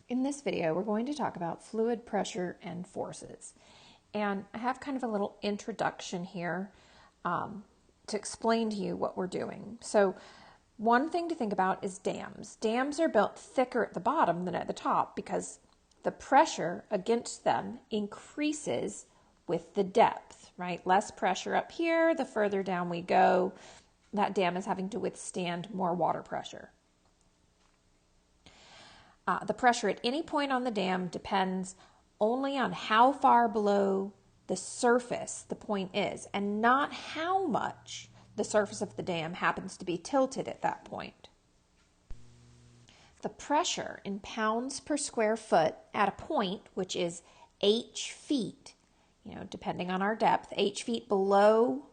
In this video, we're going to talk about fluid pressure and forces. And I have kind of a little introduction here to explain to you what we're doing. So one thing to think about is dams. Dams are built thicker at the bottom than at the top because the pressure against them increases with the depth, right? Less pressure up here, the further down we go, that dam is having to withstand more water pressure. The pressure at any point on the dam depends only on how far below the surface the point is, and not how much the surface of the dam happens to be tilted at that point. The pressure in pounds per square foot at a point, which is h feet, depending on our depth, h feet below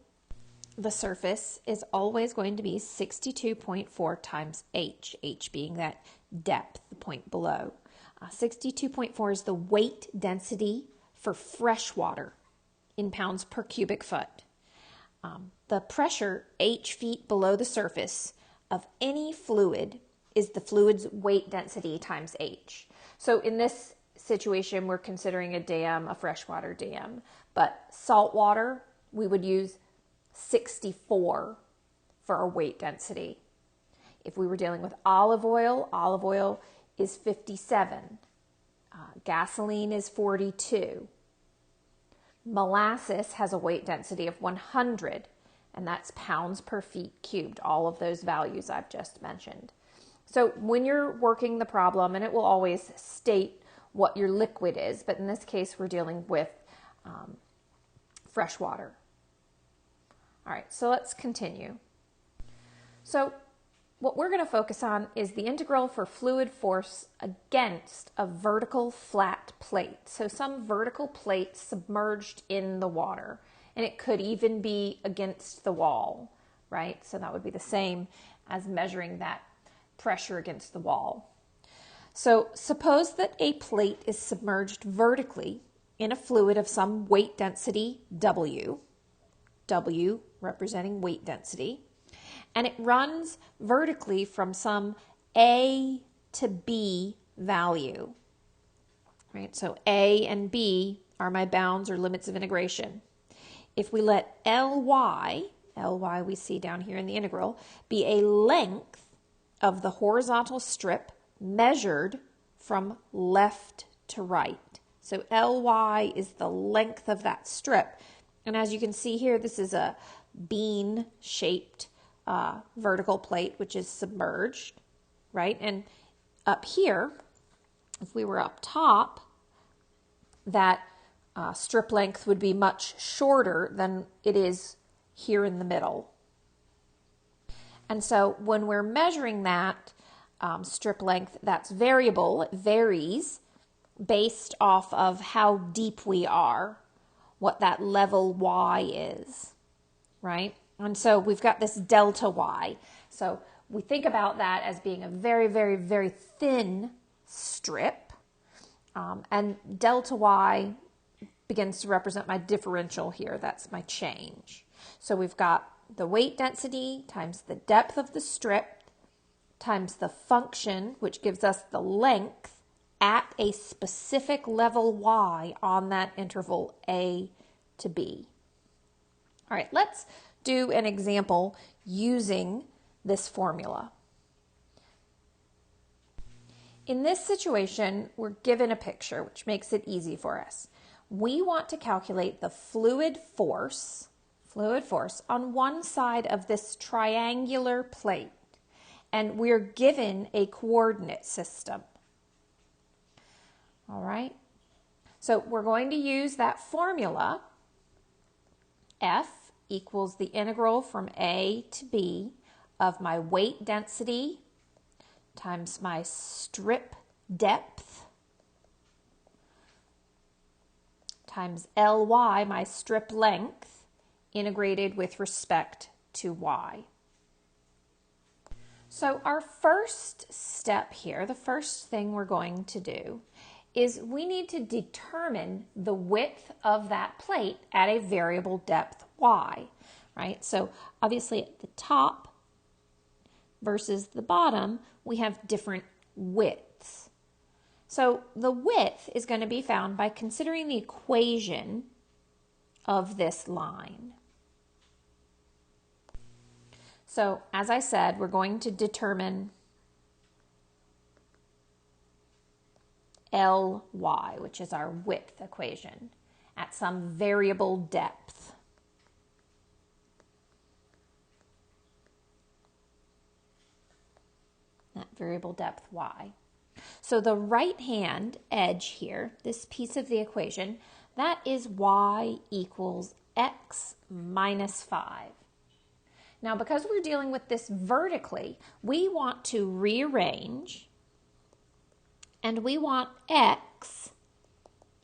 the surface is always going to be 62.4 times h, h being that depth, the point below. 62.4 is the weight density for fresh water in pounds per cubic foot. The pressure h feet below the surface of any fluid is the fluid's weight density times h. So in this situation, we're considering a dam, a freshwater dam, but saltwater, we would use 64 for our weight density. If we were dealing with olive oil is 57. Gasoline is 42. Molasses has a weight density of 100, and that's pounds per feet cubed, all of those values I've just mentioned. So when you're working the problem, and it will always state what your liquid is, but in this case we're dealing with fresh water. All right, so let's continue. So what we're going to focus on is the integral for fluid force against a vertical flat plate. So some vertical plate submerged in the water, and it could even be against the wall, right? So that would be the same as measuring that pressure against the wall. So suppose that a plate is submerged vertically in a fluid of some weight density W, W representing weight density, and it runs vertically from some A to B value, right? So A and B are my bounds or limits of integration. If we let Ly we see down here in the integral, be a length of the horizontal strip measured from left to right. So Ly is the length of that strip. And as you can see here, this is a bean-shaped vertical plate, which is submerged, right? And up here, if we were up top, that strip length would be much shorter than it is here in the middle. And so when we're measuring that strip length, that's variable. It varies based off of how deep we are, what that level Y is, right? And so we've got this delta Y. So we think about that as being a very, very, very thin strip. And delta Y begins to represent my differential here. That's my change. So we've got the weight density times the depth of the strip times the function, which gives us the length at a specific level Y on that interval A to B. All right, let's do an example using this formula. In this situation, we're given a picture, which makes it easy for us. We want to calculate the fluid force on one side of this triangular plate, and we're given a coordinate system. All right, so we're going to use that formula, F equals the integral from A to B of my weight density times my strip depth times Ly, my strip length, integrated with respect to Y. So our first step here, the first thing we're going to do is we need to determine the width of that plate at a variable depth Y, right? So obviously at the top versus the bottom, we have different widths. So the width is going to be found by considering the equation of this line. So as I said, we're going to determine Ly, which is our width equation, at some variable depth. That variable depth y. So the right-hand edge here, this piece of the equation, that is y equals x minus 5. Now, because we're dealing with this vertically, we want to rearrange, and we want x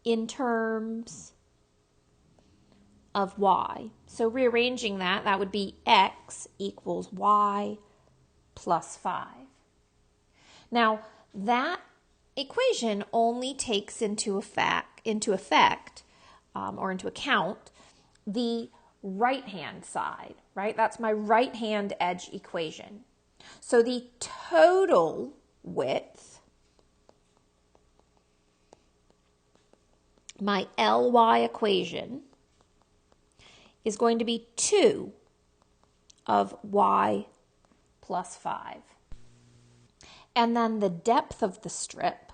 in terms of y. So rearranging that, that would be x equals y plus 5. Now, that equation only takes into account the right-hand side, right? That's my right-hand edge equation. So the total width, my Ly equation, is going to be 2 of y plus 5. And then the depth of the strip,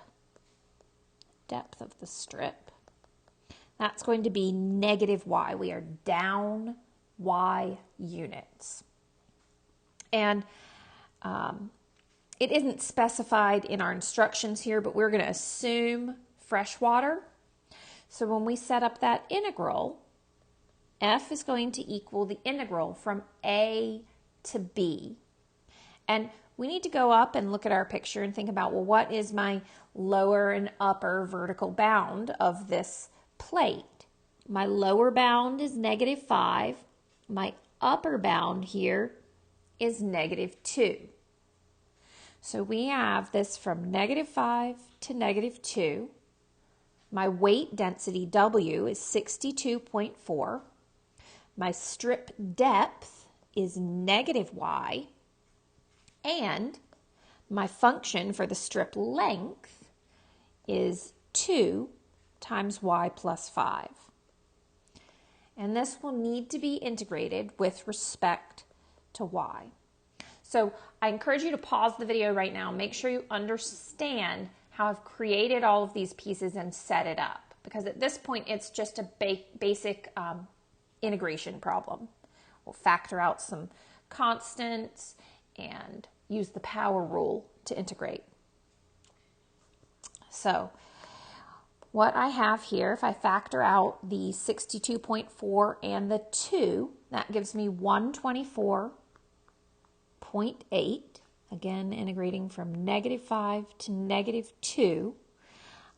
that's going to be negative y. We are down y units. And it isn't specified in our instructions here, but we're going to assume freshwater. So when we set up that integral, f is going to equal the integral from a to b. And we need to go up and look at our picture and think about, well, what is my lower and upper vertical bound of this plate? My lower bound is negative 5. My upper bound here is negative 2. So we have this from negative 5 to negative 2. My weight density W is 62.4. My strip depth is negative y. And my function for the strip length is 2 times y plus 5. And this will need to be integrated with respect to y. So I encourage you to pause the video right now. Make sure you understand how I've created all of these pieces and set it up. Because at this point, it's just a basic integration problem. We'll factor out some constants and use the power rule to integrate. So what I have here, if I factor out the 62.4 and the 2, that gives me 124.8. Again, integrating from negative 5 to negative 2.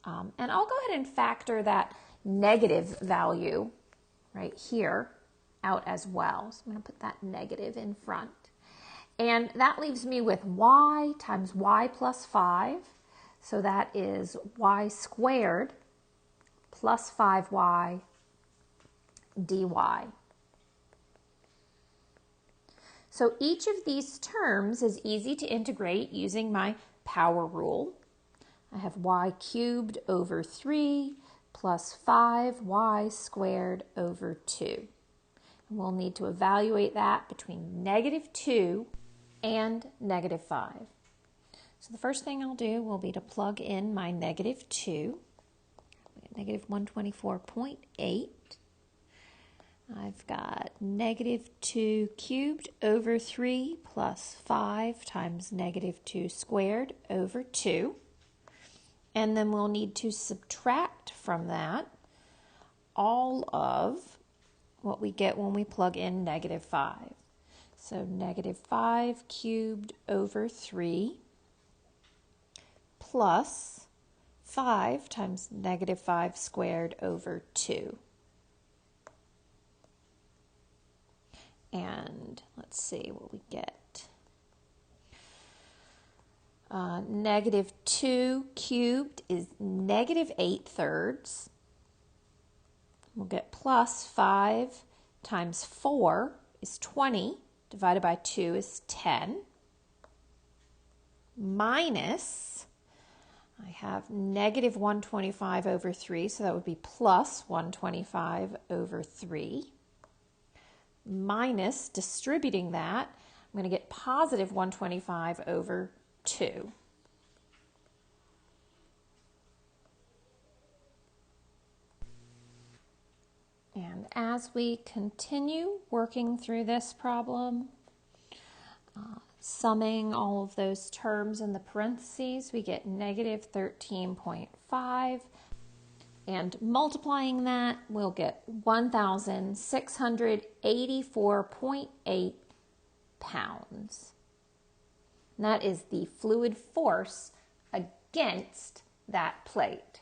And I'll go ahead and factor that negative value right here out as well. So I'm going to put that negative in front. And that leaves me with y times y plus 5. So that is y squared plus 5y dy. So each of these terms is easy to integrate using my power rule. I have y cubed over 3 plus 5y squared over 2. And we'll need to evaluate that between negative 2 and negative 5. So the first thing I'll do will be to plug in my negative 2. Negative 124.8. I've got negative 2 cubed over 3 plus 5 times negative 2 squared over 2. And then we'll need to subtract from that all of what we get when we plug in negative 5. So negative 5 cubed over 3 plus 5 times negative 5 squared over 2. And let's see what we get. Negative 2 cubed is negative 8/3. We'll get plus 5 times 4 is 20, divided by 2 is 10, minus I have negative 125 over 3, so that would be plus 125 over 3. Minus, distributing that, I'm going to get positive 125 over 2. And as we continue working through this problem, summing all of those terms in the parentheses, we get negative 13.5. And multiplying that, we'll get 1,684.8 pounds. And that is the fluid force against that plate.